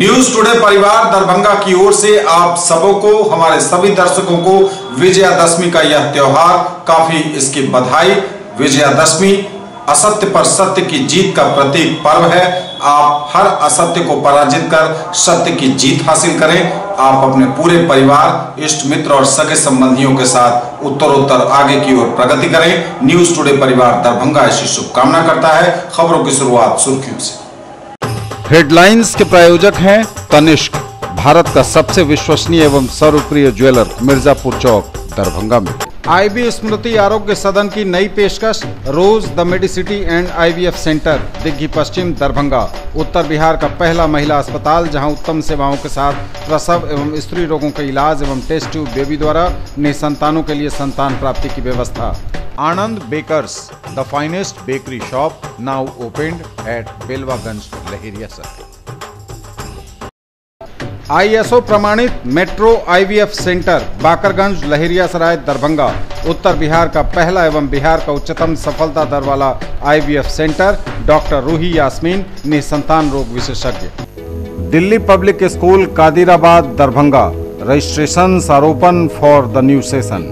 News today परिवार दरभंगा की ओर से आप सबको, हमारे सभी दर्शकों को विजयादशमी का यह त्योहार काफी इसकी बधाई। विजयादशमी असत्य पर सत्य की जीत का प्रतीक पर्व है। आप हर असत्य को पराजित कर सत्य की जीत हासिल करें। आप अपने पूरे परिवार, इष्ट मित्र और सगे संबंधियों के साथ उत्तरोत्तर आगे की ओर प्रगति करें। न्यूज टुडे परिवार दरभंगा ऐसी शुभकामना करता है। खबरों की शुरुआत सुर्खियों से। हेडलाइंस के प्रायोजक हैं तनिष्क, भारत का सबसे विश्वसनीय एवं सर्वप्रिय ज्वेलर, मिर्जापुर चौक, दरभंगा में। आईबी स्मृति आरोग्य सदन की नई पेशकश, rose the medicity and IVF centre, Digghi Pashchim, Darbhanga. उत्तर बिहार का पहला महिला अस्पताल जहां उत्तम सेवाओं के साथ प्रसव एवं स्त्री रोगों के इलाज एवं टेस्ट ट्यूब बेबी द्वारा निसंतानों के लिए संतान प्राप्ति की व्यवस्था। Anand bakers, the finest bakery shop, now opened at Belwaganj, Laheria circle. ISO प्रमाणित metro IVF centre, Bakarganj, Laheria Sarai, Darbhanga. उत्तर बिहार का पहला एवं बिहार का उच्चतम सफलता दर वाला IVF centre, doctor Roohi Yasmin, निसंतान रोग विशेषज्ञ। Delhi public school, Kadirabad, Darbhanga. Registrations are open for the new session.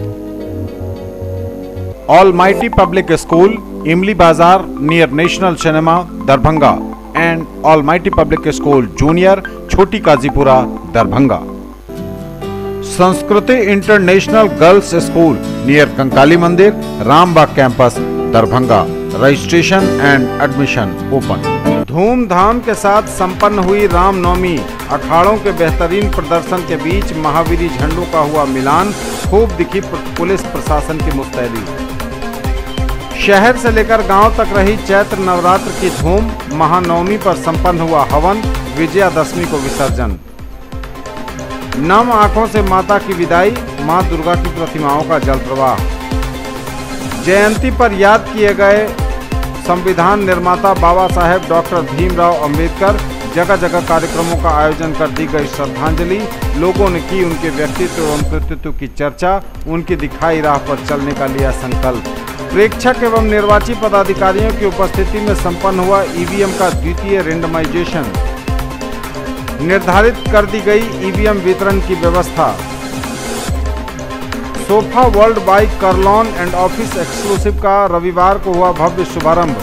Almighty public school, Imli Bazaar, near national cinema, Darbhanga. And almighty public school junior, Chhoti Kazipura, Darbhanga. Sanskriti international girls school, near Kankali Mandir, Rambagh campus, Darbhanga. Registration and admission open. धूमधाम के साथ संपन्न हुई रामनवमी। अखाड़ों के बेहतरीन प्रदर्शन के बीच महावीरी झंडों का हुआ मिलान। खूब दिखी पुलिस प्रशासन की मुस्तैदी। शहर से लेकर गांव तक रही चैत्र नवरात्र की धूम। महानवमी पर संपन्न हुआ हवन, विजयादशमी को विसर्जन। नम आंखों से माता की विदाई, मां दुर्गा की प्रतिमाओं का जल प्रवाह। जयंती पर याद किए गए संविधान निर्माता बाबा साहेब डॉक्टर भीमराव अंबेडकर। जगह जगह कार्यक्रमों का आयोजन कर दी गई श्रद्धांजलि। लोगों ने की उनके व्यक्तित्व एवं कृतित्व की चर्चा। उनकी दिखाई राह पर चलने का लिया संकल्प। प्रेक्षक एवं निर्वाची पदाधिकारियों की उपस्थिति में संपन्न हुआ ईवीएम का द्वितीय रेंडमाइजेशन। निर्धारित कर दी गई ईवीएम वितरण की व्यवस्था। Sofa world by Kurlon and office exclusive का रविवार को हुआ भव्य शुभारंभ।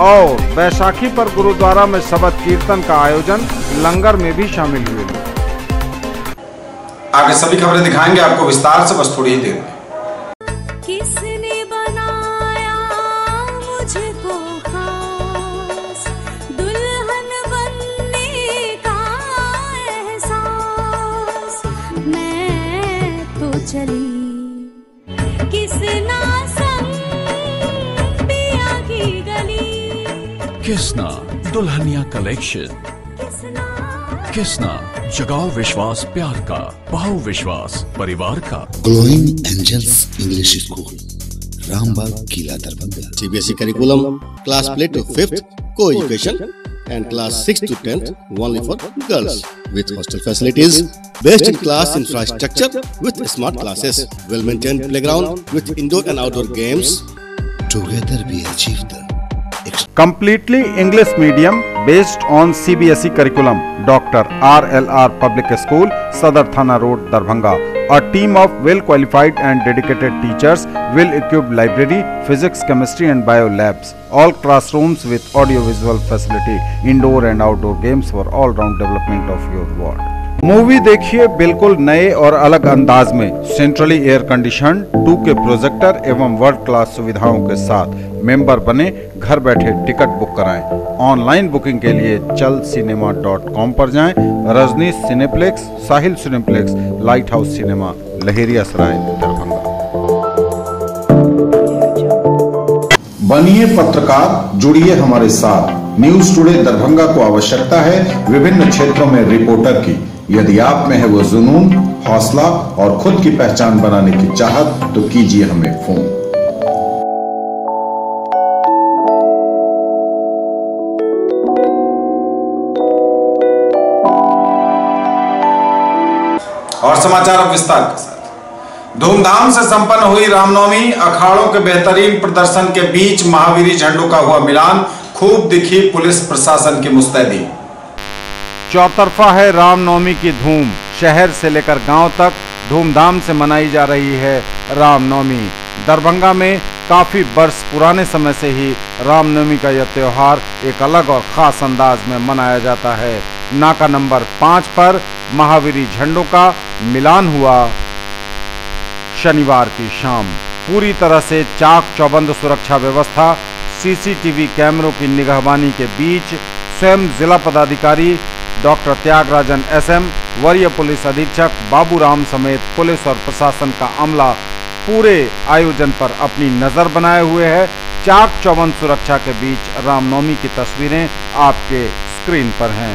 और बैसाखी पर गुरुद्वारा में शबद कीर्तन का आयोजन। लंगर में भी शामिल हुए। आगे सभी खबरें दिखाएंगे आपको विस्तार से, बस थोड़ी ही देर में। किसने बनाया मुझको खास, दुल्हन बनने का एहसास। मैं तो चली किसना संग पिया की गली। किसना दुल्हनिया कलेक्शन। किसना जगाओ विश्वास प्यार का, पाओ विश्वास परिवार का। Glowing angels English school, Rambagh, Kila, Darbhanga. CBSE curriculum, class play to 5th, co-education, and class 6 to 10th only for girls, with hostel facilities, best in class infrastructure with smart classes, well maintained playground with indoor and outdoor games. Together we achieve the Completely English medium based on CBSE curriculum. Dr. RLR Public School, Sadar Thana Road, Darbhanga. A team of well-qualified and dedicated teachers, well-equipped library, physics, chemistry and bio labs. All classrooms with audio-visual facility, indoor and outdoor games for all-round development of your ward. Movie देखिए बिल्कुल नए और अलग अंदाज में। Centrally air condition 2K projector एवं world class सुविधाओं के साथ। मेंबर बने, घर बैठे टिकट बुक कराएं। ऑनलाइन बुकिंग के लिए chalcinema.com पर जाएं। Rajnish cineplex, Sahil cineplex, light house cinema, Laheria Sarai, Darbhanga. बनिए पत्रकार, जुड़िए हमारे साथ। न्यूज टुडे दरभंगा को आवश्यकता है विभिन्न क्षेत्रों में रिपोर्टर की। यदि आप में है वो जुनून, हौसला और खुद की पहचान बनाने की चाहत, तो कीजिए हमें फोन। और समाचार अब विस्तार के साथ। धूमधाम से संपन्न हुई रामनवमी। अखाड़ों के बेहतरीन प्रदर्शन के बीच महावीरी झंडों का हुआ मिलान। खूब दिखी पुलिस प्रशासन की मुस्तैदी। चौतरफा है रामनवमी की धूम। शहर से लेकर गांव तक धूमधाम से मनाई जा रही है रामनवमी। दरभंगा में काफी वर्ष पुराने समय से ही रामनवमी का यह त्योहार एक अलग और खास अंदाज में मनाया जाता है। नाका नंबर 5 पर महावीरी झंडों का मिलान हुआ। शनिवार की शाम पूरी तरह से चाक चौबंद सुरक्षा व्यवस्था, सीसीटीवी कैमरों की निगहबानी के बीच स्वयं जिला पदाधिकारी डॉक्टर त्यागराजन एसएम, वरीय पुलिस अधीक्षक बाबूराम समेत पुलिस और प्रशासन का अमला पूरे आयोजन पर अपनी नजर बनाए हुए है। चाक चौबंद सुरक्षा के बीच रामनवमी की तस्वीरें आपके स्क्रीन पर हैं।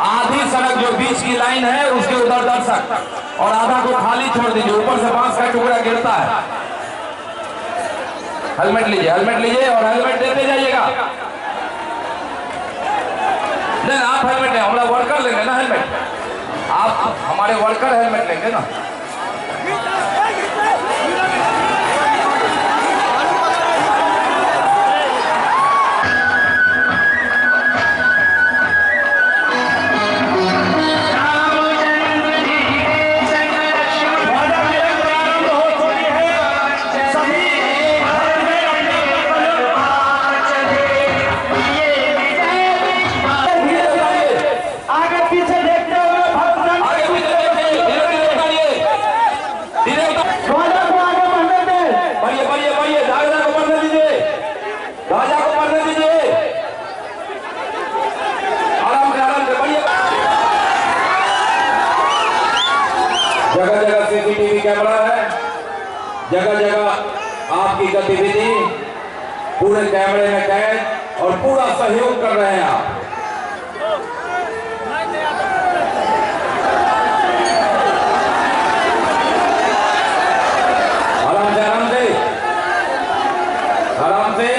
आधी सड़क जो बीच की लाइन है उसके उधर दर्शक और आधा को खाली छोड़ दीजिए। ऊपर से बांस का टुकड़ा गिरता है। हेलमेट लीजिए और हेलमेट देते जाइएगा। नहीं, आप हेलमेट नहीं, हमारा वर्कर लेंगे ना हेलमेट। आप हमारे वर्कर हेलमेट लेंगे ना। जगह जगह सीसीटीवी कैमरा है, जगह जगह आपकी गतिविधि पूरे कैमरे में कैद और पूरा सहयोग कर रहे हैं आप। आराम से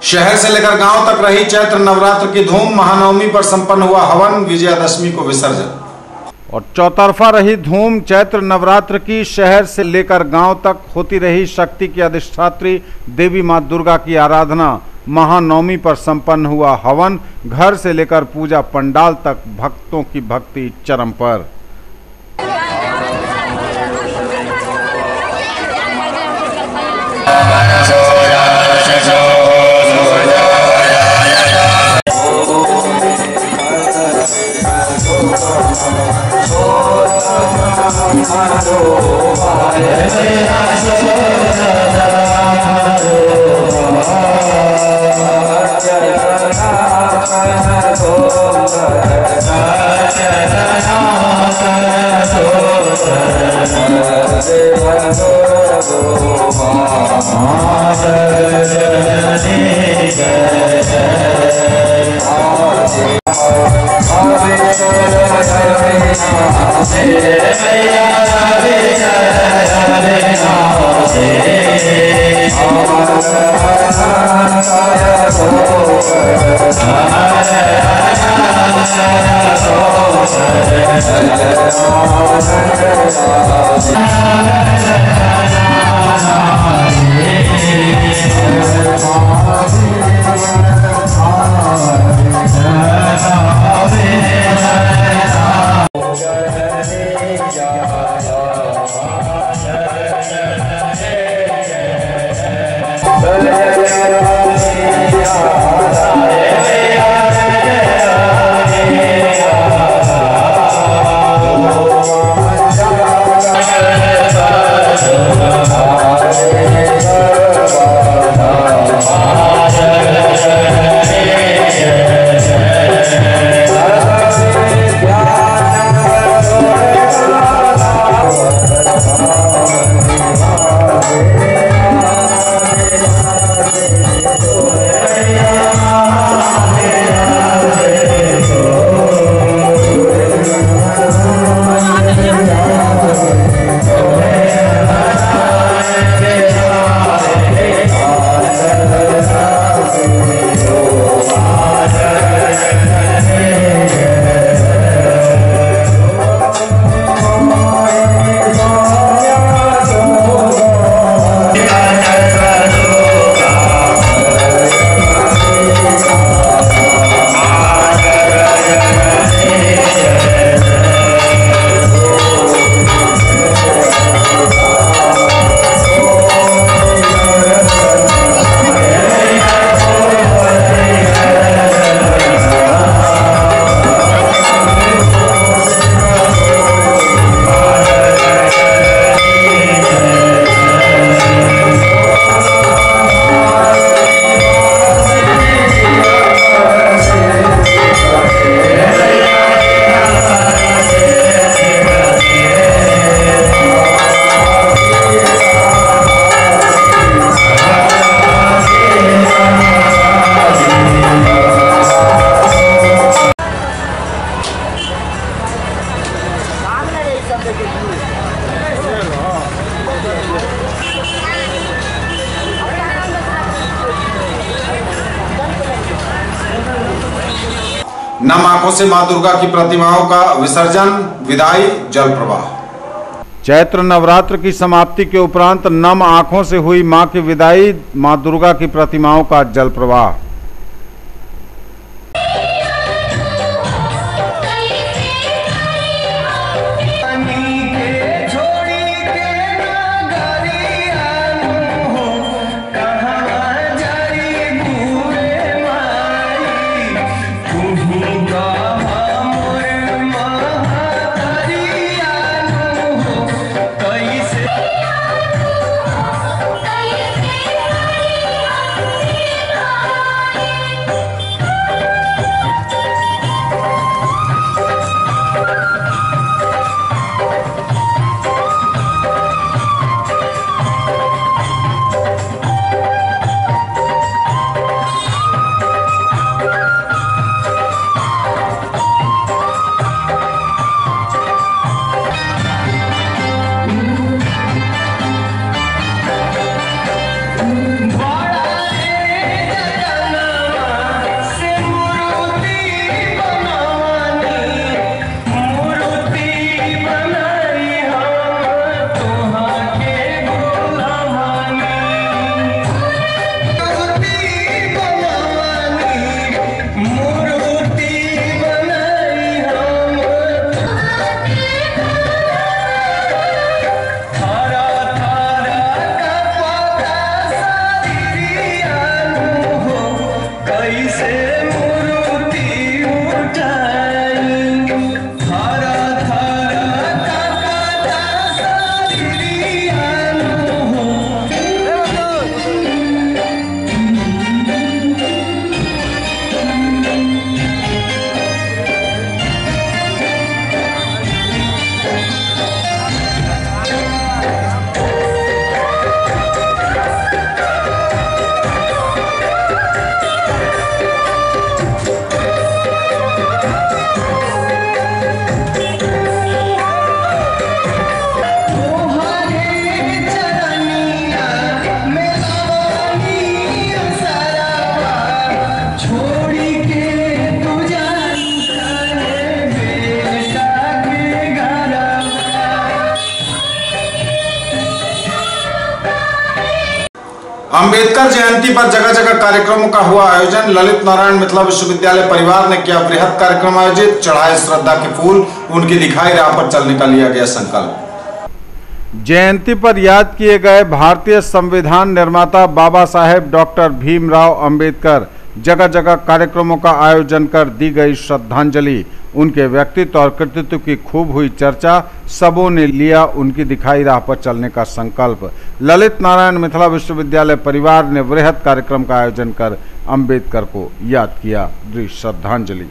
शहर से लेकर गांव तक रही चैत्र नवरात्र की धूम। महानवमी पर संपन्न हुआ हवन, विजयादशमी को विसर्जन। और चौतरफा रही धूम चैत्र नवरात्र की। शहर से लेकर गांव तक होती रही शक्ति की अधिष्ठात्री देवी मां दुर्गा की आराधना। महानवमी पर संपन्न हुआ हवन। घर से लेकर पूजा पंडाल तक भक्तों की भक्ति चरम पर। नम आंखों से मां दुर्गा की प्रतिमाओं का विसर्जन, विदाई, जल प्रवाह। चैत्र नवरात्र की समाप्ति के उपरांत नम आंखों से हुई मां की विदाई, मां दुर्गा की प्रतिमाओं का जल प्रवाह। अंबेडकर जयंती पर जगह जगह कार्यक्रमों का हुआ आयोजन। ललित नारायण मिथिला विश्वविद्यालय परिवार ने किया वृहद कार्यक्रम आयोजित। चढ़ाए श्रद्धा के फूल, उनकी दिखाई राह पर चलने का लिया गया संकल्प। जयंती पर याद किए गए भारतीय संविधान निर्माता बाबा साहेब डॉक्टर भीमराव अंबेडकर। जगह जगह कार्यक्रमों का आयोजन कर दी गई श्रद्धांजलि। उनके व्यक्तित्व और कृतित्व की खूब हुई चर्चा। सबों ने लिया उनकी दिखाई राह पर चलने का संकल्प। ललित नारायण मिथिला विश्वविद्यालय परिवार ने वृहद कार्यक्रम का आयोजन कर अंबेडकर को याद किया। दी श्रद्धांजलि।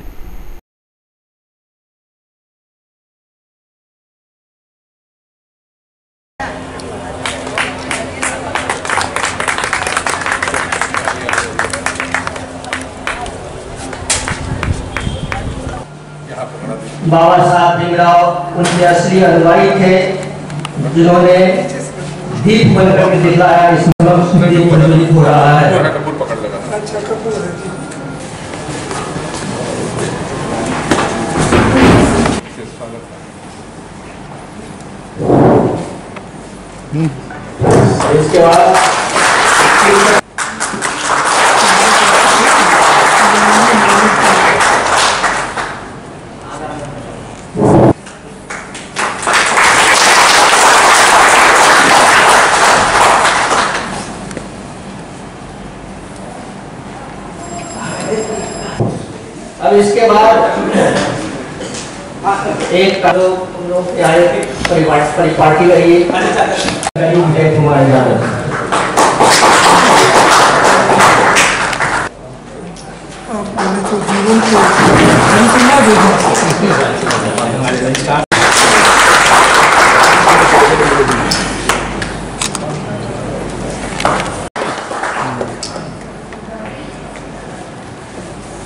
बाबा साहब भीमराव उनके असली अनुयायी थे, जिन्होंने दीप बनकर के दिखाया। इस में दीप प्रज्वलित हो रहा है। इसके बाद अब इसके बाद एक परिपाटी रही जय कुमार यादव।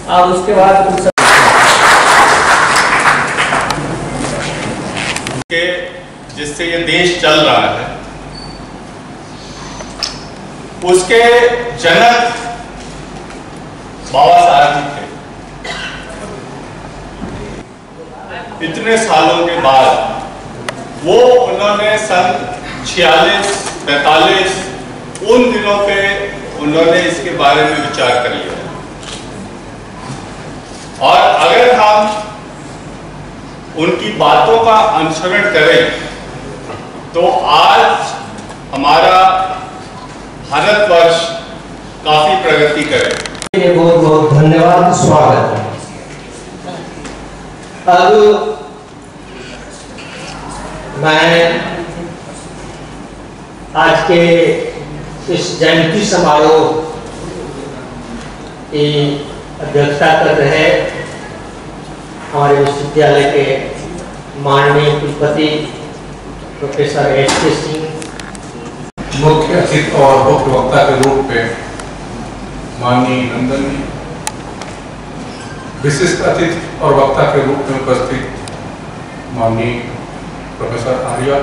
अब उसके बाद जिससे ये देश चल रहा है, उसके जनक बाबा साहब जी थे। इतने सालों के बाद उन्होंने सन 46-45 उन दिनों पे उन्होंने इसके बारे में विचार कर लिया। और अगर हम उनकी बातों का अनुसरण करें तो आज हमारा भारतवर्ष काफी प्रगति करे। बहुत बहुत धन्यवाद, स्वागत। अब मैं आज के इस जयंती समारोह की अध्यक्षता कर रहे हमारे विश्वविद्यालय के माननीय कुलपति प्रोफेसर एस.के. सिंह, मुख्य अतिथि और मुख्य वक्ता के रूप में माननीय नंदन जी, विशिष्ट अतिथि और वक्ता के रूप में उपस्थित माननीय प्रोफेसर आर्या,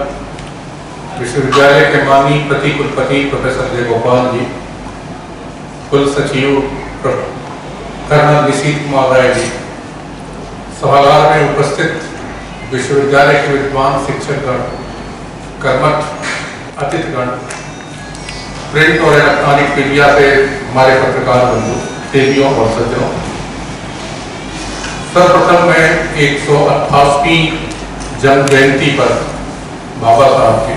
विश्वविद्यालय के माननीय प्रति कुलपति प्रोफेसर जयगोपाल जी, कुल सचिव कर्नल निशीत कुमार राय जी, सभागार में उपस्थित विश्वविद्यालय के विद्वान शिक्षकगण, कर्मठ अतिथिगण, प्रिंट और इलेक्ट्रॉनिक मीडिया से हमारे पत्रकार बंधु, देवियों और सज्जनों, सर्वप्रथम मैं 188वीं जन्म जयंती पर बाबा साहब की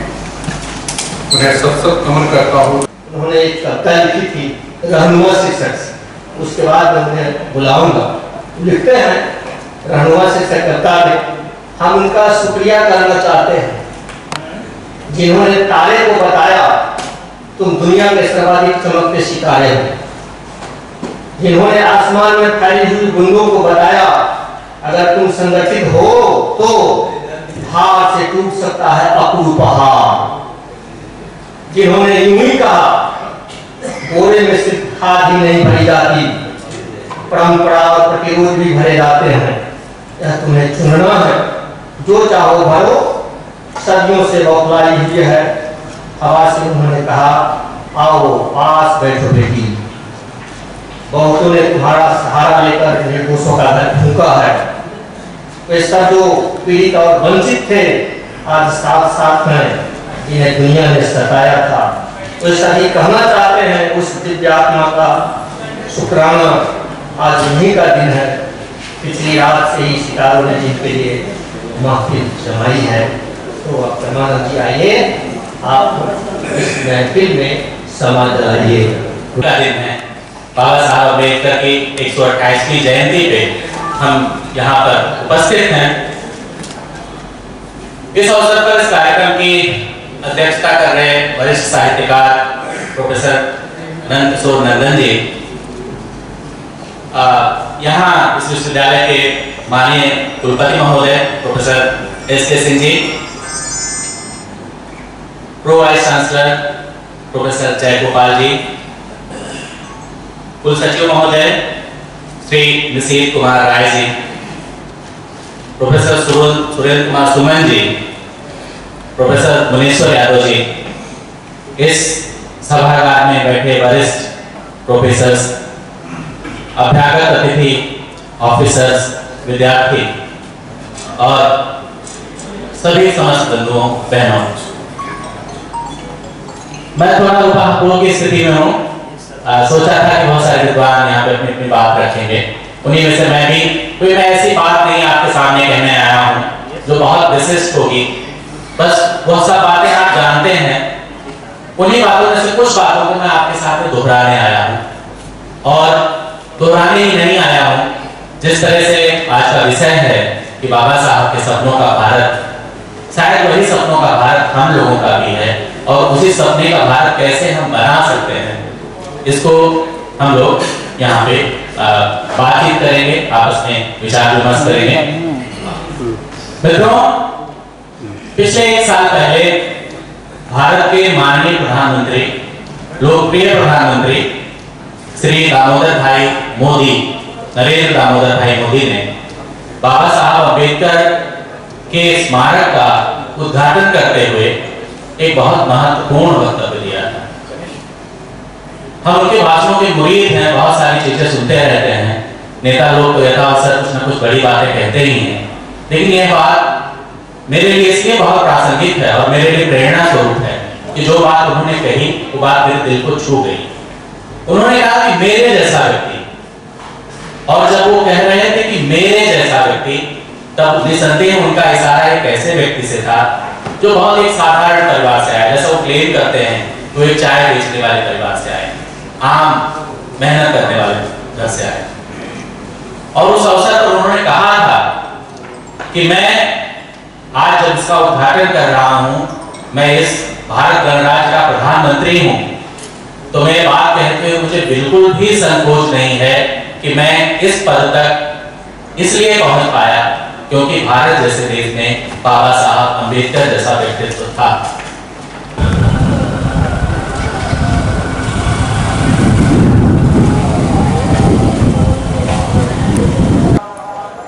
उन्हें सत नमन करता हूँ। उन्होंने एक कविता लिखी थी रहनुमा शिक्षक, उसके बाद मैं उन्हें बुलाऊंगा। लिखते हैं रहनुमा शिक्षक कविता में, हम उनका शुक्रिया करना चाहते हैं जिन्होंने तारे को बताया तुम दुनिया में सर्वाधिक चमकते सितारे हो, जिन्होंने आसमान में फैली हुई बूंदों को बताया अगर तुम संगठित हो तो भार से टूट सकता है अपूर्व पहाड़, जिन्होंने यूं ही कहा बोरे में सिर्फ खाद ही नहीं भरी जाती, परंपरा और प्रतिरोध भी भरे जाते हैं। यह तुम्हें चुनना है, जो चाहो भरो, सदियों से बौखलाई हुई है। हवा से उन्होंने कहा आओ पास बैठो बेटी, बहुतों ने तुम्हारा सहारा लेकर निर्दोषों का दर्द फूंका है। वैसा जो पीड़ित और वंचित थे आज साथ साथ हैं, जिन्हें दुनिया ने सताया था। वैसा ही कहना चाहते हैं। उस दिव्यात्मा का शुक्राना आज इन्हीं का दिन है। पिछली रात से ही सितारों ने जिनके लिए महफिल जमाई है, तो अब परमानंद जी आइए, आप इस महफिल में समा दिलाइए। दिन है बाबा साहब अम्बेडकर की 128वीं जयंती पे हम यहाँ पर उपस्थित हैं। इस अवसर पर इस कार्यक्रम की अध्यक्षता कर रहे वरिष्ठ साहित्यकार प्रोफेसर नंद किशोर नंदन जी, यहाँ इस विश्वविद्यालय के माननीय कुलपति महोदय professor S K. Singh ji, pro vice chancellor professor Jaigopal ji, कुल सचिव महोदय श्री निशीत कुमार राय जी, प्रोफेसर सुरेंद्र कुमार सुमन जी, प्रोफेसर मुनीश्वर यादव जी, इस सभागार में बैठे वरिष्ठ प्रोफेसर्स, अभ्यागत अतिथि, ऑफिसर्स, विद्यार्थी और सभी समस्त बंधुओं बहनों, मैं थोड़ा उपाहपों की स्थिति में हूँ। सोचा था कि बहुत सारे विद्वान यहाँ पे अपनी अपनी बात रखेंगे, उन्हीं में से मैं भी कोई मैं ऐसी बात नहीं आपके सामने कहने आया हूँ जो बहुत विशिष्ट होगी, बस बहुत सा बातें आप जानते हैं, उन्हीं बातों में से कुछ बातों को मैं आपके साथ दोहराने आया हूँ। और दोहराने ही नहीं आया हूँ, जिस तरह से आज का विषय है कि बाबा साहब के सपनों का भारत, शायद वही सपनों का भारत हम लोगों का भी है, और उसी सपने का भारत कैसे हम बना सकते हैं, इसको हम लोग यहाँ पे बातचीत करेंगे, आपस में विचार विमर्श करेंगे। मित्रों, पिछले 1 साल पहले भारत के माननीय प्रधानमंत्री, लोकप्रिय प्रधानमंत्री श्री दामोदर भाई मोदी, नरेंद्र दामोदर भाई मोदी ने बाबा साहब अम्बेडकर के स्मारक का उद्घाटन करते हुए एक बहुत महत्वपूर्ण वक्तव्य दिया था। हम उनके भाषणों के मुरीद हैं, बहुत सारी चीजें सुनते रहते हैं, नेता लोग तो यथावसर कुछ न कुछ बड़ी बातें कहते ही हैं, लेकिन यह बात मेरे लिए इसलिए बहुत प्रासंगिक है और मेरे लिए प्रेरणा स्वरूप है कि जो बात उन्होंने कही वो बात मेरे दिल को छू गई। उन्होंने कहा कि मेरे जैसा व्यक्ति, और जब वो कह रहे थे कि मेरे जैसा व्यक्ति, तब निसंदेह उनका इशारा एक ऐसे व्यक्ति से था जो बहुत एक साधारण परिवार से आया, जैसा वो क्लेम करते हैं वो एक चाय बेचने वाले परिवार से आए, आम मेहनत करने वाले घर से आए। और उस अवसर पर उन्होंने कहा था कि मैं आज जब इसका उद्घाटन कर रहा हूं, मैं इस भारत गणराज्य का प्रधानमंत्री हूं, तो मैं बात कहते हुए मुझे बिल्कुल भी संकोच नहीं है कि मैं इस पद तक इसलिए पहुंच पाया क्योंकि भारत जैसे देश में बाबा साहब अम्बेडकर जैसा व्यक्तित्व था।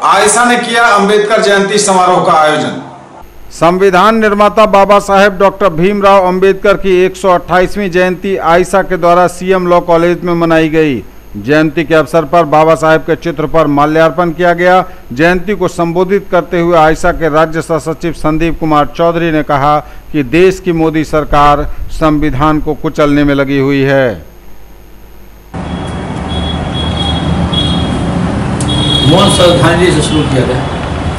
आयशा ने किया अम्बेडकर जयंती समारोह का आयोजन। संविधान निर्माता बाबा साहेब डॉक्टर भीमराव अंबेडकर की 128वीं जयंती आयशा के द्वारा सीएम लॉ कॉलेज में मनाई गई। जयंती के अवसर पर बाबा साहेब के चित्र पर माल्यार्पण किया गया। जयंती को संबोधित करते हुए आयशा के राज्य सचिव संदीप कुमार चौधरी ने कहा कि देश की मोदी सरकार संविधान को कुचलने में लगी हुई है। मोहन श्रद्धांजलि से शुरू किया गया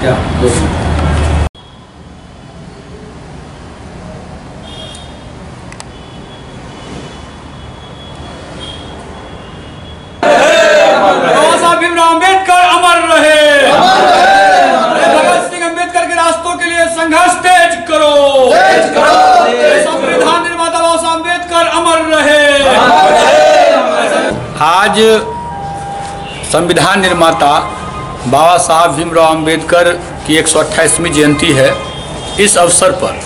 क्या? बाबा साहब भीमराव अम्बेडकर अमर रहे। भगत सिंह अम्बेडकर के रास्तों के लिए संघर्ष तेज करो। संविधान निर्माता बाबा साहब अम्बेडकर अमर रहे। आज संविधान निर्माता बाबा साहब भीमराव अम्बेडकर की 128वीं जयंती है। इस अवसर पर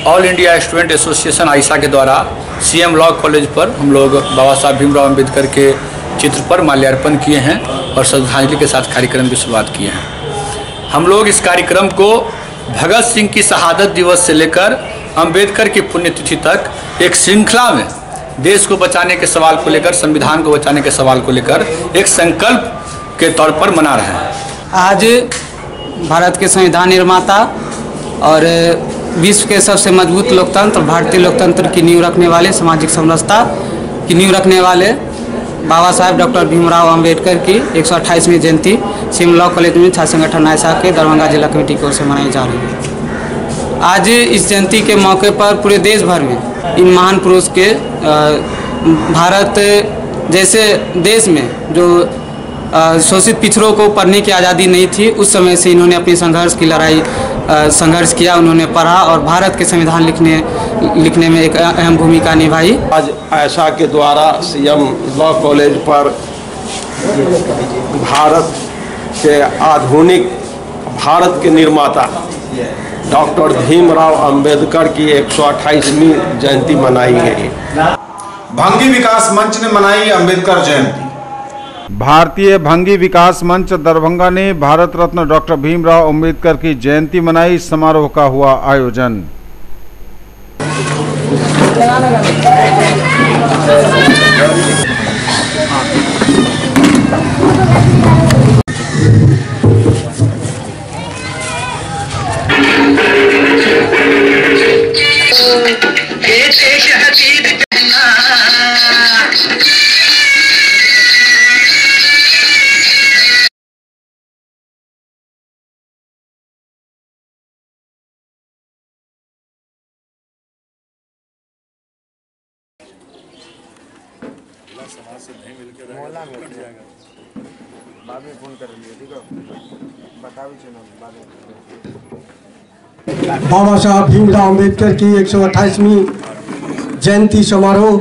all India student association Ayesha के द्वारा सीएम लॉ कॉलेज पर हम लोग बाबा साहब भीमराव अम्बेडकर के चित्र पर माल्यार्पण किए हैं और श्रद्धांजलि के साथ कार्यक्रम की शुरुआत किए हैं। हम लोग इस कार्यक्रम को भगत सिंह की शहादत दिवस से लेकर अम्बेडकर की पुण्यतिथि तक एक श्रृंखला में देश को बचाने के सवाल को लेकर, संविधान को बचाने के सवाल को लेकर एक संकल्प के तौर पर मना रहे हैं। आज भारत के संविधान निर्माता और विश्व के सबसे मजबूत लोकतंत्र भारतीय लोकतंत्र की नींव रखने वाले, सामाजिक समरसता की नींव रखने वाले बाबा साहेब डॉक्टर भीमराव अंबेडकर की 128वीं जयंती सिविल लॉ कॉलेज में छात्र संगठन आयसा के दरभंगा जिला कमेटी की ओर से मनाई जा रही है। आज इस जयंती के मौके पर पूरे देश भर में इन महान पुरुष के भारत जैसे देश में जो शोषित पिछड़ों को पढ़ने की आज़ादी नहीं थी, उस समय से इन्होंने अपनी संघर्ष किया, उन्होंने पढ़ा और भारत के संविधान लिखने में एक अहम भूमिका निभाई। आज आयशा के द्वारा सीएम लॉ कॉलेज पर भारत के आधुनिक भारत के निर्माता डॉक्टर भीमराव अंबेडकर की 128वीं जयंती मनाई गई। भंगी विकास मंच ने मनाई अंबेडकर जयंती। भारतीय भंगी विकास मंच दरभंगा ने भारत रत्न डॉक्टर भीमराव अंबेडकर की जयंती मनाई। समारोह का हुआ आयोजन। बाबा साहब भीमराव अंबेडकर की 128वीं जयंती समारोह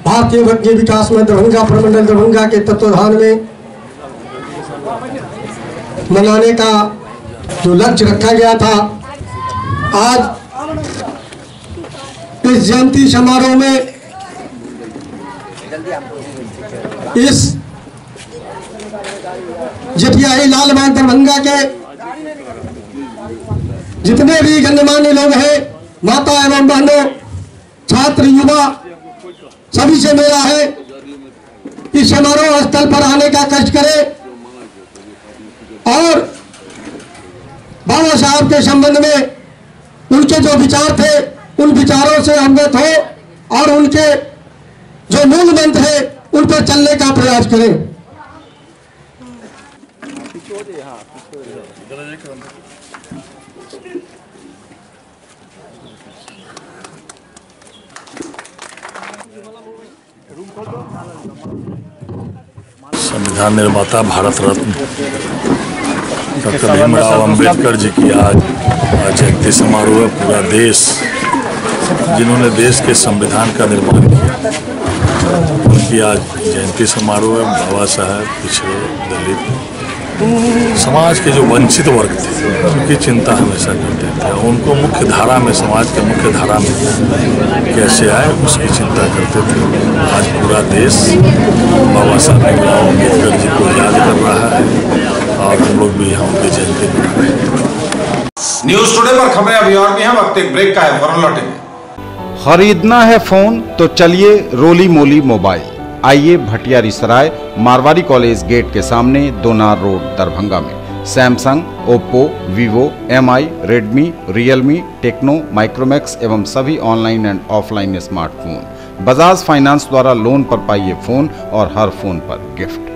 भारतीय भंगी विकास में दरभंगा प्रमंडल दरभंगा के तत्वाधान में मनाने का जो लक्ष्य रखा गया था, आज इस जयंती समारोह में इस जटियाही लाल बाग दरभंगा के जितने भी गणमान्य लोग हैं, माता एवं बहनों, छात्र, युवा, सभी से मेरा है कि समारोह स्थल पर आने का कष्ट करें और बाबा साहब के संबंध में उनके जो विचार थे उन विचारों से अवगत हो और उनके जो मूल मंत्र है उन पर चलने का प्रयास करें। संविधान निर्माता भारत रत्न डॉक्टर भीमराव अंबेडकर जी की आज जयंती समारोह है। पूरा देश, जिन्होंने देश के संविधान का निर्माण किया, उनकी आज जयंती समारोह है। बाबा साहब पिछड़े, दलित, समाज के जो वंचित वर्ग थे उनकी चिंता हमेशा करते थे। उनको मुख्य धारा में, समाज के मुख्य धारा में कैसे आए उसकी चिंता करते थे। आज पूरा देश बाबा साहब भीमराव अंबेडकर जी को याद कर रहा है और हम लोग भी यहाँ उनकी जयंती मना रहे हैं। न्यूज टुडे पर खबरें अभी और भी हैं, वक्त एक ब्रेक का है, फौरन लौटेंगे। खरीदना है फोन तो चलिए रोली मोली मोबाइल। आइए भटियारी सराय मारवाड़ी कॉलेज गेट के सामने दोनार रोड दरभंगा में Samsung, Oppo, Vivo, MI, Redmi, Realme, Tecno, Micromax एवं सभी online and offline smartphone Bajaj finance द्वारा लोन पर पाइए फोन और हर फोन पर गिफ्ट।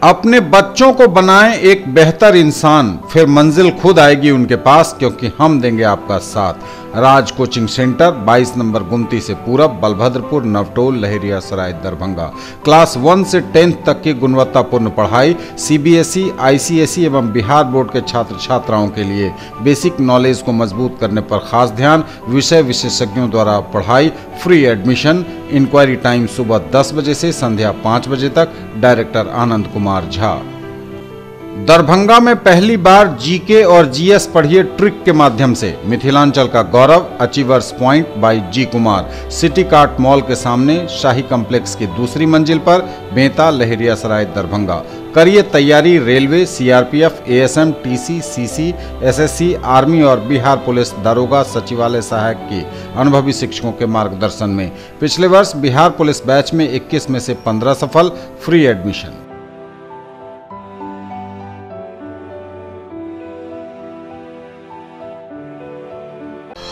अपने बच्चों को बनाएं एक बेहतर इंसान, फिर मंजिल खुद आएगी उनके पास, क्योंकि हम देंगे आपका साथ। राज कोचिंग सेंटर 22 नंबर गुमती से पूरब, बलभद्रपुर, नवटोल, लहेरिया सराय, दरभंगा। क्लास 1 से 10th तक की गुणवत्तापूर्ण पढ़ाई, सीबीएसई, आईसीएसई एवं बिहार बोर्ड के छात्र छात्राओं के लिए बेसिक नॉलेज को मजबूत करने पर खास ध्यान। विषय विशेषज्ञों द्वारा पढ़ाई, फ्री एडमिशन। इंक्वायरी टाइम सुबह 10 बजे से संध्या 5 बजे तक। डायरेक्टर आनंद कुमार झा। दरभंगा में पहली बार जीके और जीएस पढ़िए ट्रिक के माध्यम से मिथिलांचल का गौरव। Achievers point by G Kumar, city cart mall के सामने, शाही कॉम्प्लेक्स की दूसरी मंजिल पर, बेंता, लहेरिया सराय, दरभंगा। करिए तैयारी railway, CRPF, ASM, TC, CC, SSC, army और बिहार पुलिस दारोगा सचिवालय सहायक की अनुभवी शिक्षकों के मार्गदर्शन में। पिछले वर्ष बिहार पुलिस बैच में 21 में से 15 सफल। Free admission.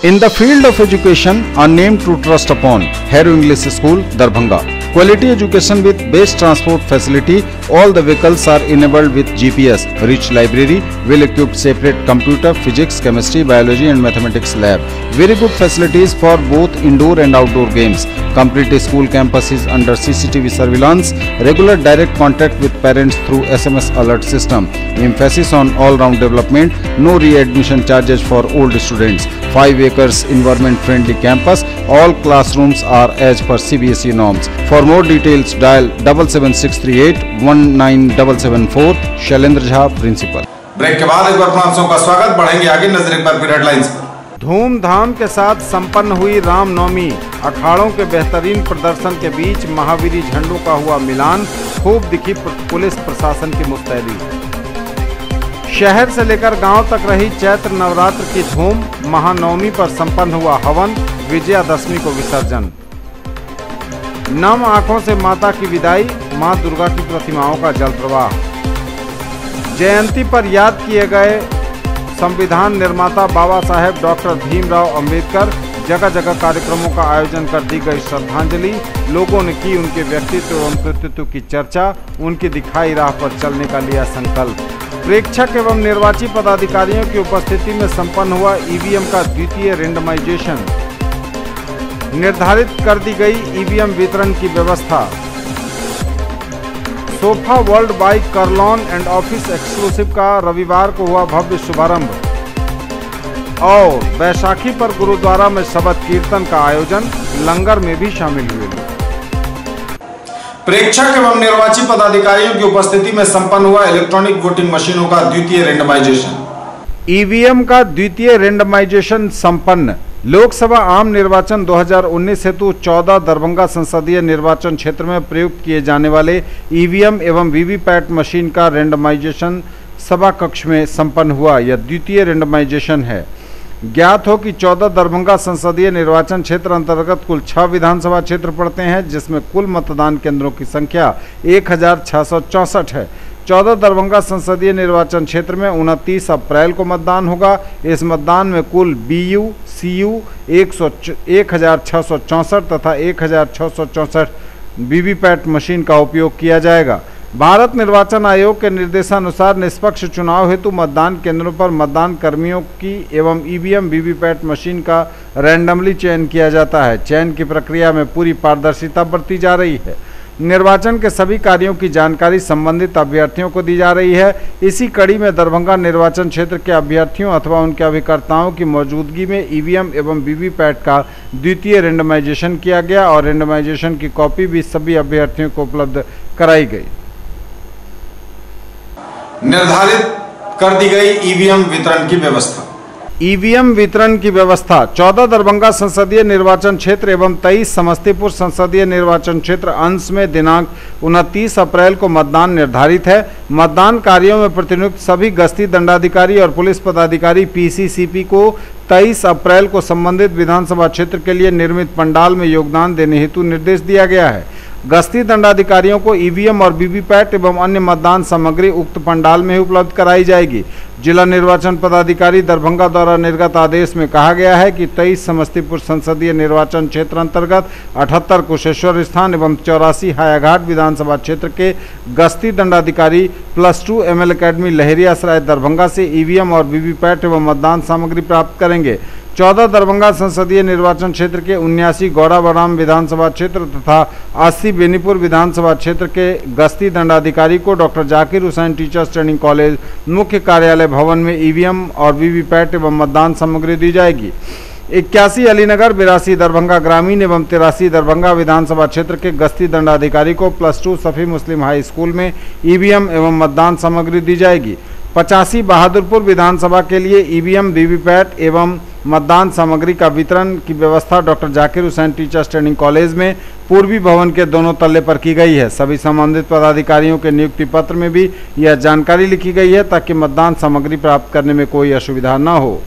In the field of education, a name to trust upon, Hero English School, Darbhanga. Quality education with best transport facility. All the vehicles are enabled with GPS. Rich library, well-equipped separate computer, physics, chemistry, biology and mathematics lab. Very good facilities for both indoor and outdoor games. Complete school campus is under CCTV surveillance. Regular direct contact with parents through SMS alert system. Emphasis on all-round development. No re-admission charges for old students. 5 acres environment-friendly campus. All classrooms are as per CBSE norms. For more details, dial 77638 19774. Shailendra Jha, principal. Break के बाद एक बार आपका स्वागत। बढ़ेंगे आगे, नजर एक बार फिर हेडलाइंस पर। धूमधाम के साथ संपन्न हुई रामनवमी। अखाड़ों के बेहतरीन प्रदर्शन के बीच महावीरी झंडों का हुआ मिलान। खूब दिखी पुलिस प्रशासन की मुस्तैदी। शहर से लेकर गांव तक रही चैत्र नवरात्र की धूम। महानवमी पर संपन्न हुआ हवन। विजयादशमी को विसर्जन। नम आंखों से माता की विदाई। मां दुर्गा की प्रतिमाओं का जल प्रवाह। जयंती पर याद किए गए संविधान निर्माता बाबा साहेब डॉक्टर भीमराव अंबेडकर। जगह जगह कार्यक्रमों का आयोजन कर दी गई श्रद्धांजलि। लोगों ने की उनके व्यक्तित्व एवं कृतित्व की चर्चा। उनकी दिखाई राह पर चलने का लिया संकल्प। प्रेक्षक एवं निर्वाची पदाधिकारियों की उपस्थिति में संपन्न हुआ ईवीएम का द्वितीय रेंडमाइजेशन। निर्धारित कर दी गई ईवीएम वितरण की व्यवस्था। Sofa world by Kurlon and office exclusive का रविवार को हुआ भव्य शुभारंभ। और बैसाखी पर गुरुद्वारा में शबद कीर्तन का आयोजन। लंगर में भी शामिल हुए। प्रेक्षक एवं निर्वाची पदाधिकारियों की उपस्थिति में संपन्न हुआ इलेक्ट्रॉनिक वोटिंग मशीनों का द्वितीय रेंडमाइजेशन। ईवीएम का द्वितीय रेंडमाइजेशन संपन्न। लोकसभा आम निर्वाचन 2019 हेतु 14 दरभंगा संसदीय निर्वाचन क्षेत्र में प्रयुक्त किए जाने वाले ईवीएम एवं वीवीपैट मशीन का रेंडमाइजेशन सभा कक्ष में संपन्न हुआ। यह द्वितीय रेंडमाइजेशन है। ज्ञात हो कि 14 दरभंगा संसदीय निर्वाचन क्षेत्र अंतर्गत कुल 6 विधानसभा क्षेत्र पड़ते हैं, जिसमें कुल मतदान केंद्रों की संख्या 1664 है। 14 दरभंगा संसदीय निर्वाचन क्षेत्र में 29 अप्रैल को मतदान होगा। इस मतदान में कुल बीयू, सीयू 1664 तथा 1664 वीवीपैट मशीन का उपयोग किया जाएगा। भारत निर्वाचन आयोग के निर्देशानुसार निष्पक्ष चुनाव हेतु मतदान केंद्रों पर मतदान कर्मियों की एवं ईवीएम वीवीपैट मशीन का रैंडमली चयन किया जाता है। चयन की प्रक्रिया में पूरी पारदर्शिता बरती जा रही है। निर्वाचन के सभी कार्यों की जानकारी संबंधित अभ्यर्थियों को दी जा रही है। इसी कड़ी में दरभंगा निर्वाचन क्षेत्र के अभ्यर्थियों अथवा उनके अभिकर्ताओं की मौजूदगी में ईवीएम एवं वीवीपैट का द्वितीय रेंडमाइजेशन किया गया और रेंडमाइजेशन की कॉपी भी सभी अभ्यर्थियों को उपलब्ध कराई गई। निर्धारित कर दी गई ईवीएम वितरण की व्यवस्था। ईवीएम वितरण की व्यवस्था 14 दरभंगा संसदीय निर्वाचन क्षेत्र एवं 23 समस्तीपुर संसदीय निर्वाचन क्षेत्र अंश में दिनांक 29 अप्रैल को मतदान निर्धारित है। मतदान कार्यों में प्रतिनियुक्त सभी गश्ती दंडाधिकारी और पुलिस पदाधिकारी पीसीसीपी को 23 अप्रैल को संबंधित विधानसभा क्षेत्र के लिए निर्मित पंडाल में योगदान देने हेतु निर्देश दिया गया है। गश्ती दंडाधिकारियों को ईवीएम और वीवीपैट एवं अन्य मतदान सामग्री उक्त पंडाल में ही उपलब्ध कराई जाएगी। जिला निर्वाचन पदाधिकारी दरभंगा द्वारा निर्गत आदेश में कहा गया है कि 23 समस्तीपुर संसदीय निर्वाचन क्षेत्र अंतर्गत 78 कुशेश्वर स्थान एवं 84 हायाघाट विधानसभा क्षेत्र के गश्ती दंडाधिकारी +2 ML अकेडमी लहरियासराय दरभंगा से ईवीएम और वीवीपैट एवं मतदान सामग्री प्राप्त करेंगे। 14 दरभंगा संसदीय निर्वाचन क्षेत्र के 79 गौड़ाबराम विधानसभा क्षेत्र तथा 80 बेनीपुर विधानसभा क्षेत्र के गश्ती दंडाधिकारी को doctor Zakir Hussain teachers training college मुख्य कार्यालय भवन में ईवीएम और वीवीपैट एवं मतदान सामग्री दी जाएगी। 81 अलीनगर, 82 दरभंगा ग्रामीण एवं 83 दरभंगा विधानसभा क्षेत्र के गश्ती दंडाधिकारी को +2 सफी मुस्लिम हाई स्कूल में ईवीएम एवं मतदान सामग्री दी जाएगी। 85 बहादुरपुर विधानसभा के लिए ईवीएम वीवीपैट एवं मतदान सामग्री का वितरण की व्यवस्था doctor Zakir Hussain teachers training college में पूर्वी भवन के दोनों तल्ले पर की गई है। सभी संबंधित पदाधिकारियों के नियुक्ति पत्र में भी यह जानकारी लिखी गई है ताकि मतदान सामग्री प्राप्त करने में कोई असुविधा न हो।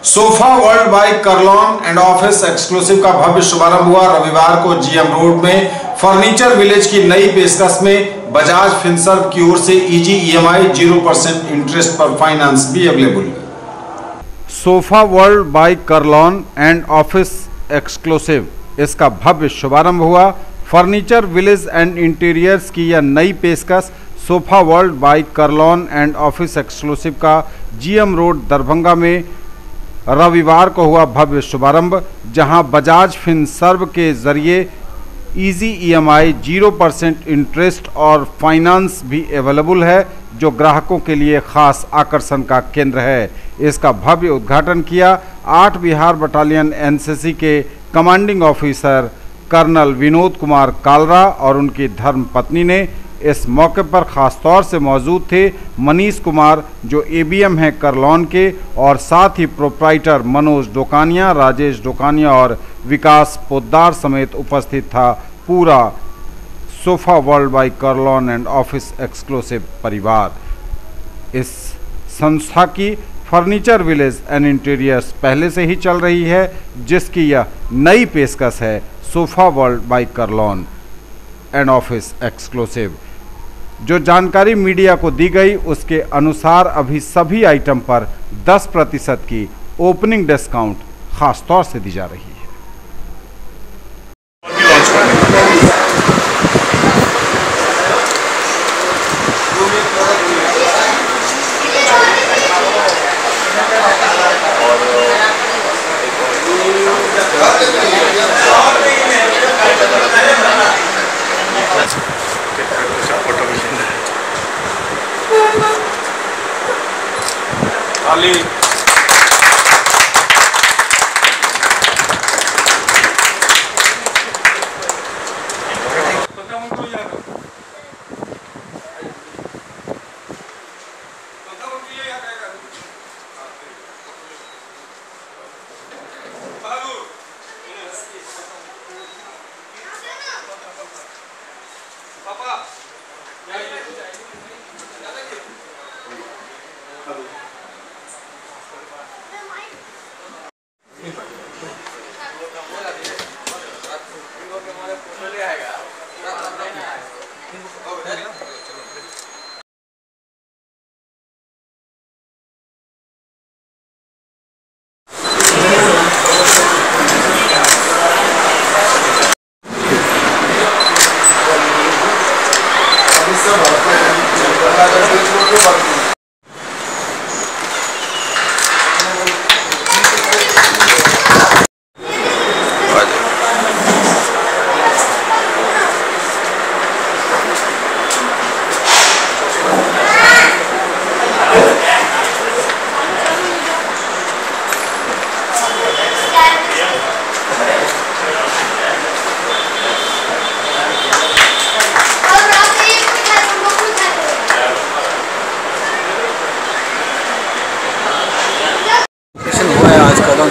Sofa world by Kurlon and office exclusive का भव्य शुभारंभ हुआ। रविवार को जीएम रोड में फर्नीचर विलेज की नई पेशकश में बजाज फिनसर्व की ओर से इजी EMI 0% इंटरेस्ट पर फाइनेंस भी अवेलेबल है। Sofa world by Kurlon and office exclusive, इसका भव्य शुभारंभ हुआ। फर्नीचर विलेज एंड इंटीरियर्स की यह नई पेशकश sofa world by Kurlon and office exclusive का जीएम रोड दरभंगा में रविवार को हुआ भव्य शुभारंभ, जहां बजाज फिनसर्व के जरिए इजी ईएमआई 0% इंटरेस्ट और फाइनेंस भी अवेलेबल है, जो ग्राहकों के लिए खास आकर्षण का केंद्र है। इसका भव्य उद्घाटन किया 8 बिहार बटालियन एनसीसी के commanding officer colonel Vinod Kumar Kalra और उनकी धर्म पत्नी ने। इस मौके पर खास तौर से मौजूद थे मनीष कुमार, जो एबीएम हैं करलॉन के, और साथ ही प्रोप्राइटर मनोज डोकानिया, राजेश डोकानिया और विकास पोद्दार समेत उपस्थित था पूरा sofa world by Kurlon and office exclusive परिवार। इस संस्था की फर्नीचर विलेज एंड इंटीरियर्स पहले से ही चल रही है, जिसकी यह नई पेशकश है sofa world by Kurlon and office exclusive. जो जानकारी मीडिया को दी गई उसके अनुसार अभी सभी आइटम पर 10% की ओपनिंग डिस्काउंट खास तौर से दी जा रही है। खाली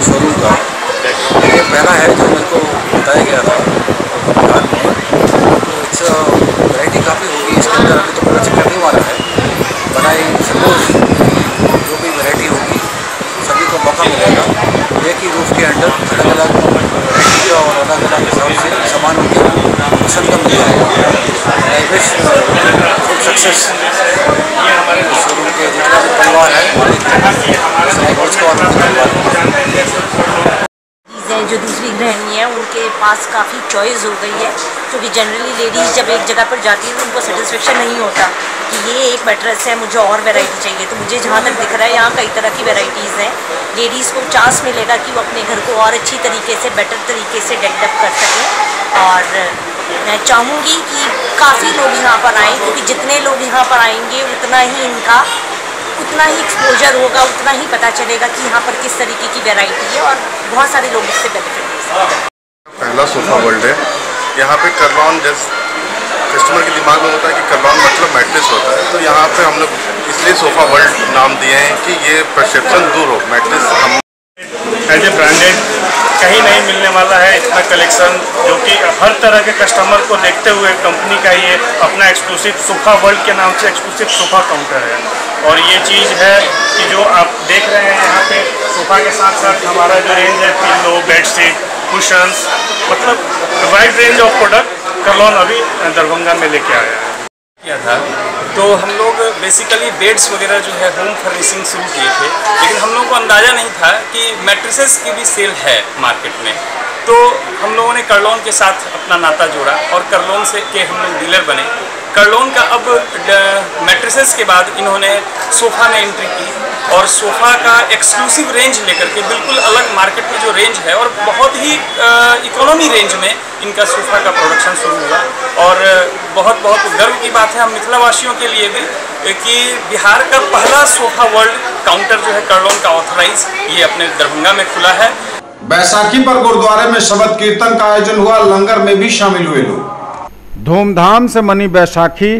शोरूम का ये पहला है जो मेरे को बताया गया था बिहार में। तो वैरायटी काफ़ी होगी इसके अंदर, अभी तो पता करने वाला है। बनाई सपोज जो भी वैरायटी होगी सभी को मौका मिलेगा एक ही रूफ के अंडर अलग अलग वैरायटी और अलग अलग हिसाब से सामान उनके पसंद का मिल जाएगा। I wish full success showroom के जितना भी परिवार है जो दूसरी गृहिणी है उनके पास काफ़ी चॉइस हो गई है, क्योंकि जनरली लेडीज़ जब एक जगह पर जाती है तो उनको सेटिस्फेक्शन नहीं होता कि ये एक मैट्रेस है, मुझे और वैरायटी चाहिए। तो मुझे जहाँ तक दिख रहा है यहाँ कई तरह की वैरायटीज़ हैं। लेडीज़ को चांस मिलेगा कि वो अपने घर को और अच्छी तरीके से, बेटर तरीके से डेवलप कर सकें। और मैं चाहूँगी कि काफ़ी लोग यहाँ पर आएँ, क्योंकि जितने लोग यहाँ पर आएंगे उतना ही एक्सपोजर होगा, उतना ही पता चलेगा कि यहाँ पर किस तरीके की वैरायटी है और बहुत सारे लोग इससे बेनिफिट ले सकते हैं। पहला सोफा वर्ल्ड है यहाँ पे। करलॉन जैसे कस्टमर के दिमाग में होता है कि करलॉन मतलब मैट्रेस होता है, तो यहाँ पे हम लोग इसलिए सोफा वर्ल्ड नाम दिए हैं कि ये परसेप्शन दूर हो। मैट्रेस हम एज ए ब्रांडेड कहीं नहीं मिलने वाला है इतना कलेक्शन, जो कि हर तरह के कस्टमर को देखते हुए कंपनी का ये अपना एक्सक्लूसिव सोफा वर्ल्ड के नाम से एक्सक्लूसिव सोफा काउंटर है। और ये चीज़ है कि जो आप देख रहे हैं यहाँ पे सोफा के साथ साथ हमारा जो रेंज है पिलो, बेडशीट, कुशन्स, मतलब वाइड रेंज ऑफ प्रोडक्ट करलॉन अभी दरभंगा में लेके आया है। किया था तो हम लोग बेसिकली बेड्स वगैरह जो है होम फर्निशिंग शुरू किए थे, लेकिन हम लोगों को अंदाज़ा नहीं था कि मैट्रेसेस की भी सेल है मार्केट में। तो हम लोगों ने कर्लोन के साथ अपना नाता जोड़ा और कर्लोन से के हम लोग डीलर बने। कर्लोन का अब मैट्रेसेस के बाद इन्होंने सोफ़ा में एंट्री की और सोफ़ा का एक्सक्लूसिव रेंज लेकर के बिल्कुल अलग मार्केट में जो रेंज है और बहुत ही इकोनॉमी रेंज में इनका सोफ़ा का प्रोडक्शन शुरू हुआ। और बहुत बहुत गर्व की बात है हम मिथिलावासियों के लिए भी कि बिहार का पहला सोफ़ा वर्ल्ड काउंटर जो है कर्लोन का ऑथराइज ये अपने दरभंगा में खुला है। बैसाखी पर गुरुद्वारे में शबद कीर्तन का आयोजन हुआ, लंगर में भी शामिल हुए लोग। धूमधाम से मनी बैसाखी,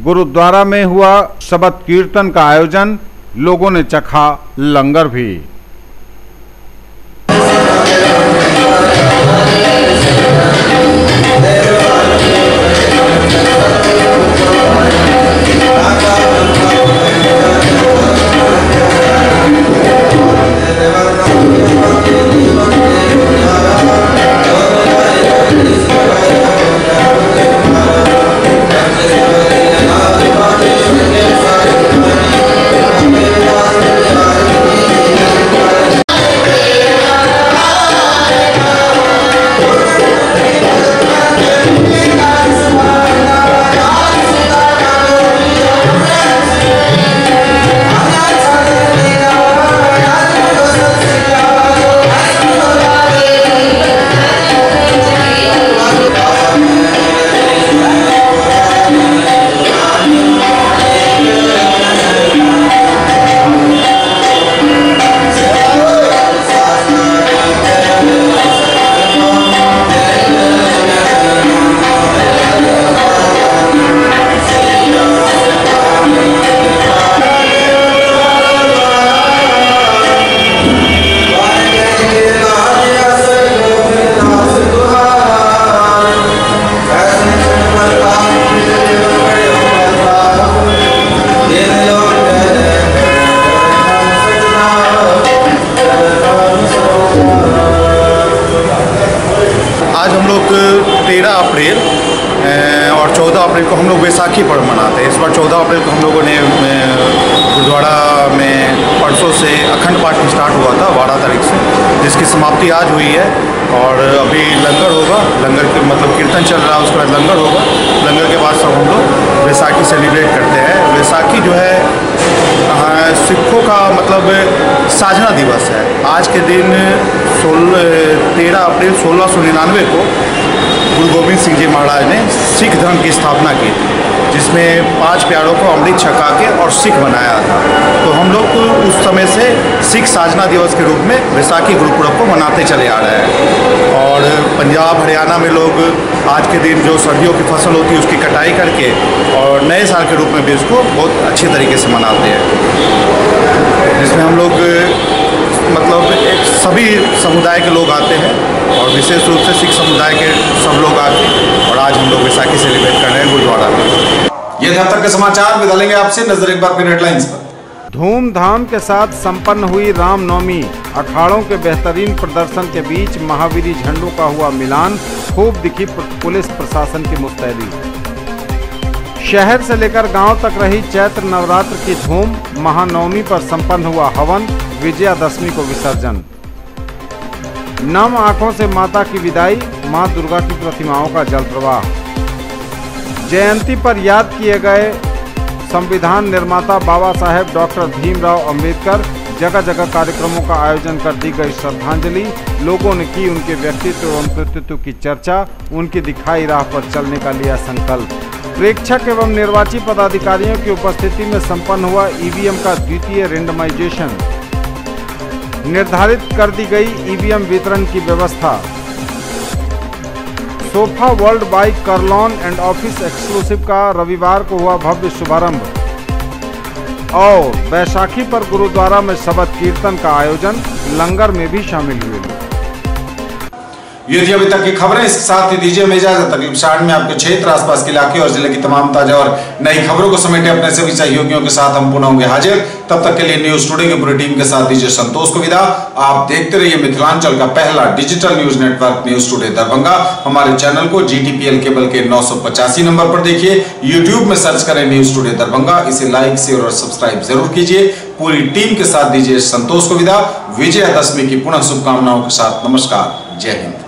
गुरुद्वारा में हुआ शबद कीर्तन का आयोजन, लोगों ने चखा लंगर भी। और 14 अप्रैल को हम लोग बैसाखी पर्व मनाते हैं। इस बार 14 अप्रैल को हम लोगों ने गुरुद्वारा में परसों से अखंड पाठ स्टार्ट हुआ था 12 तारीख से, जिसकी समाप्ति आज हुई है। और अभी लंगर होगा, लंगर के मतलब कीर्तन चल रहा है, उसके बाद लंगर होगा। लंगर के बाद सब हम लोग बैसाखी सेलिब्रेट करते हैं। बैसाखी जो है सिखों का मतलब साधना दिवस है। आज के दिन 13 अप्रैल 1699 को गुरु गोविंद सिंह जी महाराज ने सिख धर्म की स्थापना की थी, जिसमें 5 प्यारों को अमृत छका के और सिख बनाया था। तो हम लोग उस समय से सिख साधना दिवस के रूप में बैसाखी गुरुपुरब को मनाते चले आ रहे हैं। और पंजाब हरियाणा में लोग आज के दिन जो सर्दियों की फसल होती है उसकी कटाई करके और नए साल के रूप में भी उसको बहुत अच्छे तरीके से मनाते हैं, जिसमें हम लोग मतलब एक सभी समुदाय के लोग आते हैं और विशेष रूप से सिख समुदाय के सब लोग आते और आज हम लोग बैसाखी सेलिब्रेट कर रहे हैं गुरुद्वारा में। ये थे अब तक के समाचार। विदा लेंगे आपसे, नजर एक बार फिर हेडलाइंस पर। धूमधाम के साथ संपन्न हुई रामनवमी, अखाड़ों के बेहतरीन प्रदर्शन के बीच महावीरी झंडों का हुआ मिलान, खूब दिखी पुलिस प्रशासन की मुस्तैदी। शहर से लेकर गांव तक रही चैत्र नवरात्र की धूम, महानवमी पर संपन्न हुआ हवन, विजयादशमी को विसर्जन। नम आंखों से माता की विदाई, मां दुर्गा की प्रतिमाओं का जल प्रवाह। जयंती पर याद किए गए संविधान निर्माता बाबा साहेब डॉक्टर भीमराव अंबेडकर, जगह जगह कार्यक्रमों का आयोजन कर दी गई श्रद्धांजलि। लोगों ने की उनके व्यक्तित्व एवं कृतित्व की चर्चा, उनकी दिखाई राह पर चलने का लिया संकल्प। प्रेक्षक एवं निर्वाची पदाधिकारियों की उपस्थिति में संपन्न हुआ ईवीएम का द्वितीय रेंडमाइजेशन। निर्धारित कर दी गई ईवीएम वितरण की व्यवस्था। Sofa world by Kurlon and office exclusive का रविवार को हुआ भव्य शुभारंभ। और बैसाखी पर गुरुद्वारा में शबद कीर्तन का आयोजन, लंगर में भी शामिल हुए। ये थी अभी तक की खबरें। इसके साथ ही दीजिए हमें इजाजत। अगली एपिसोड में आपके क्षेत्र, आसपास के इलाके और जिले की तमाम ताजा और नई खबरों को समेटे अपने सभी सहयोगियों के साथ हम पुनः होंगे हाजिर। तब तक के लिए न्यूज टुडे की पूरी टीम के साथ दीजिए संतोष को विदा। आप देखते रहिए मिथिलांचल का पहला digital news network news today Darbhanga. हमारे चैनल को GTPL केबल के 985 नंबर पर देखिए। यूट्यूब में सर्च करें न्यूज टुडे दरभंगा। इसे लाइक, शेयर और सब्सक्राइब जरूर कीजिए। पूरी टीम के साथ दीजिए संतोष को विदा। विजयादशमी की पुनः शुभकामनाओं के साथ नमस्कार। जय हिंद।